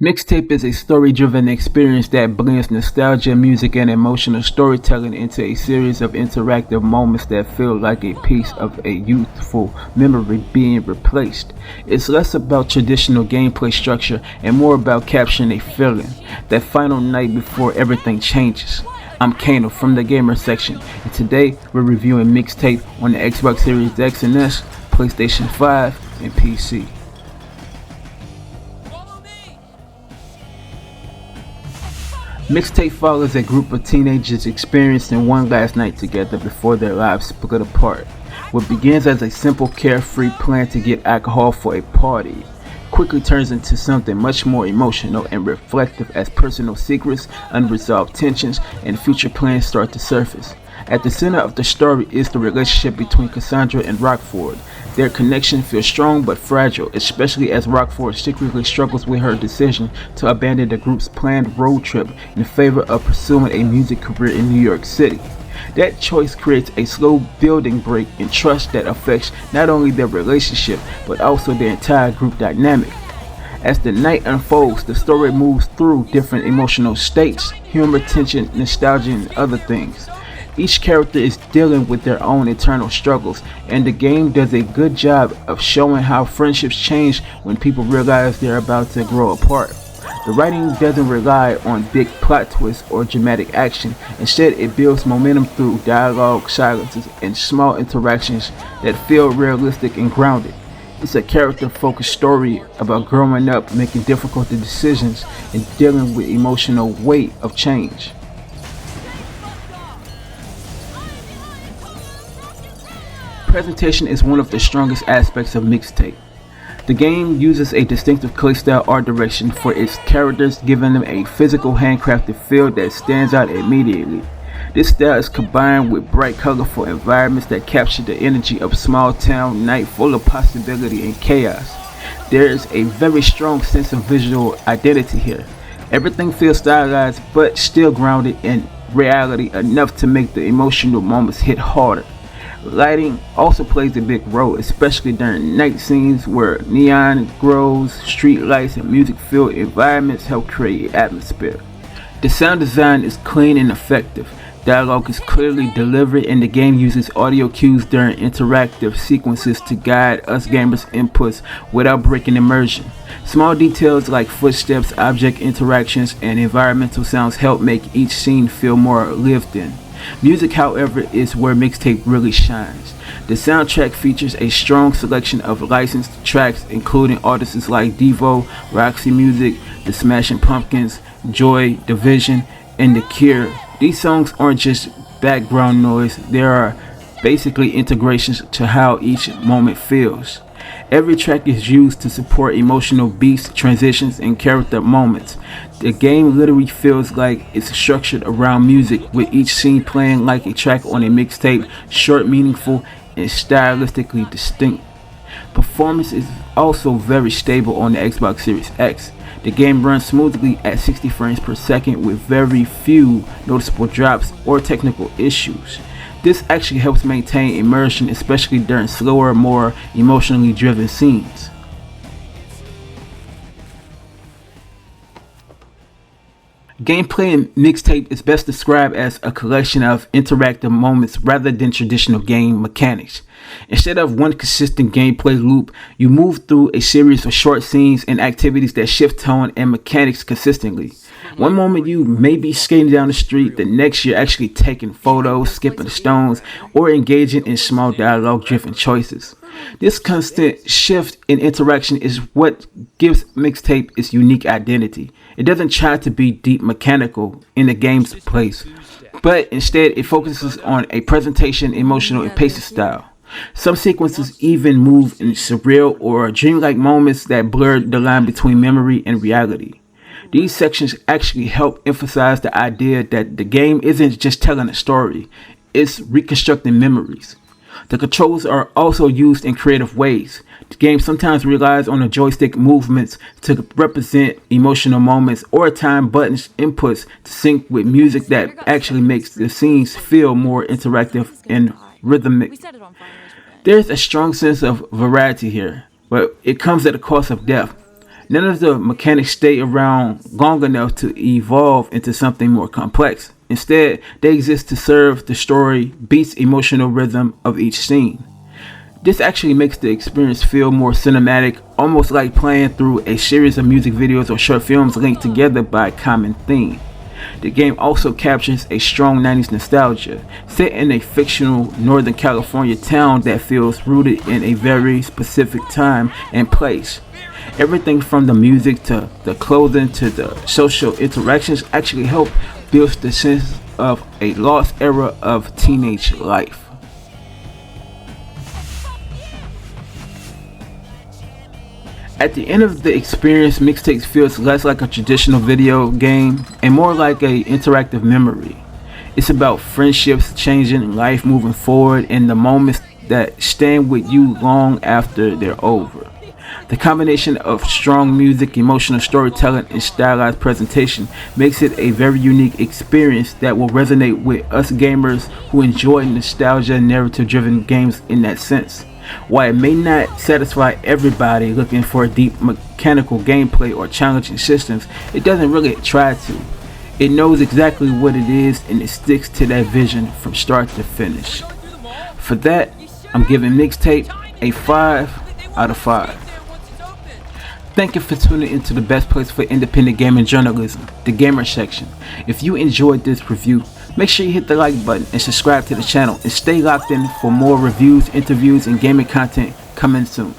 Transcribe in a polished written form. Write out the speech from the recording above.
Mixtape is a story-driven experience that blends nostalgia, music, and emotional storytelling into a series of interactive moments that feel like a piece of a youthful memory being replaced. It's less about traditional gameplay structure and more about capturing a feeling, that final night before everything changes. I'm Kano from the Gamer section, and today we're reviewing Mixtape on the Xbox Series X and S, PlayStation 5, and PC. Mixtape follows a group of teenagers experiencing one last night together before their lives split apart. What begins as a simple carefree plan to get alcohol for a party quickly turns into something much more emotional and reflective as personal secrets, unresolved tensions, and future plans start to surface. At the center of the story is the relationship between Cassandra and Rockford. Their connection feels strong but fragile, especially as Rockford secretly struggles with her decision to abandon the group's planned road trip in favor of pursuing a music career in New York City. That choice creates a slow building break in trust that affects not only their relationship but also the entire group dynamic. As the night unfolds, the story moves through different emotional states, humor, tension, nostalgia, and other things. Each character is dealing with their own internal struggles, and the game does a good job of showing how friendships change when people realize they're about to grow apart. The writing doesn't rely on big plot twists or dramatic action. Instead, it builds momentum through dialogue, silences, and small interactions that feel realistic and grounded. It's a character-focused story about growing up, making difficult decisions, and dealing with emotional weight of change. Presentation is one of the strongest aspects of Mixtape. The game uses a distinctive claystyle art direction for its characters, giving them a physical handcrafted feel that stands out immediately. This style is combined with bright, colorful environments that capture the energy of small town night full of possibility and chaos. There is a very strong sense of visual identity here. Everything feels stylized but still grounded in reality enough to make the emotional moments hit harder. Lighting also plays a big role, especially during night scenes where neon grows, street lights, and music-filled environments help create atmosphere. The sound design is clean and effective. Dialogue is clearly delivered, and the game uses audio cues during interactive sequences to guide us gamers' inputs without breaking immersion. Small details like footsteps, object interactions, and environmental sounds help make each scene feel more lived in. Music, however, is where Mixtape really shines. The soundtrack features a strong selection of licensed tracks, including artists like Devo, Roxy Music, The Smashing Pumpkins, Joy Division, and The Cure. These songs aren't just background noise, they are basically integrations to how each moment feels. Every track is used to support emotional beats, transitions, and character moments. The game literally feels like it's structured around music, with each scene playing like a track on a mixtape, short, meaningful, and stylistically distinct. Performance is also very stable on the Xbox Series X. The game runs smoothly at 60 frames per second with very few noticeable drops or technical issues. This actually helps maintain immersion, especially during slower, more emotionally driven scenes. Gameplay in Mixtape is best described as a collection of interactive moments rather than traditional game mechanics. Instead of one consistent gameplay loop, you move through a series of short scenes and activities that shift tone and mechanics consistently. One moment you may be skating down the street, the next you're actually taking photos, skipping stones, or engaging in small dialogue-driven choices. This constant shift in interaction is what gives Mixtape its unique identity. It doesn't try to be deep mechanical in the game's place, but instead it focuses on a presentation, emotional, and pacing style. Some sequences even move in surreal or dreamlike moments that blur the line between memory and reality. These sections actually help emphasize the idea that the game isn't just telling a story, it's reconstructing memories. The controls are also used in creative ways. The game sometimes relies on the joystick movements to represent emotional moments or time buttons inputs to sync with music that actually makes the scenes feel more interactive and rhythmic. There's a strong sense of variety here, but it comes at a cost of depth. None of the mechanics stay around long enough to evolve into something more complex. Instead, they exist to serve the story, beats, emotional rhythm of each scene. This actually makes the experience feel more cinematic, almost like playing through a series of music videos or short films linked together by a common theme. The game also captures a strong 90s nostalgia, set in a fictional Northern California town that feels rooted in a very specific time and place. Everything from the music to the clothing to the social interactions actually help build the sense of a lost era of teenage life. At the end of the experience, Mixtape feels less like a traditional video game and more like an interactive memory. It's about friendships changing, life moving forward, and the moments that stand with you long after they're over. The combination of strong music, emotional storytelling, and stylized presentation makes it a very unique experience that will resonate with us gamers who enjoy nostalgia and narrative-driven games in that sense. While it may not satisfy everybody looking for deep mechanical gameplay or challenging systems, it doesn't really try to. It knows exactly what it is and it sticks to that vision from start to finish. For that, I'm giving Mixtape a 5 out of 5. Thank you for tuning into the best place for independent gaming journalism, the Gamer Section. If you enjoyed this review, make sure you hit the like button and subscribe to the channel and stay locked in for more reviews, interviews, and gaming content coming soon.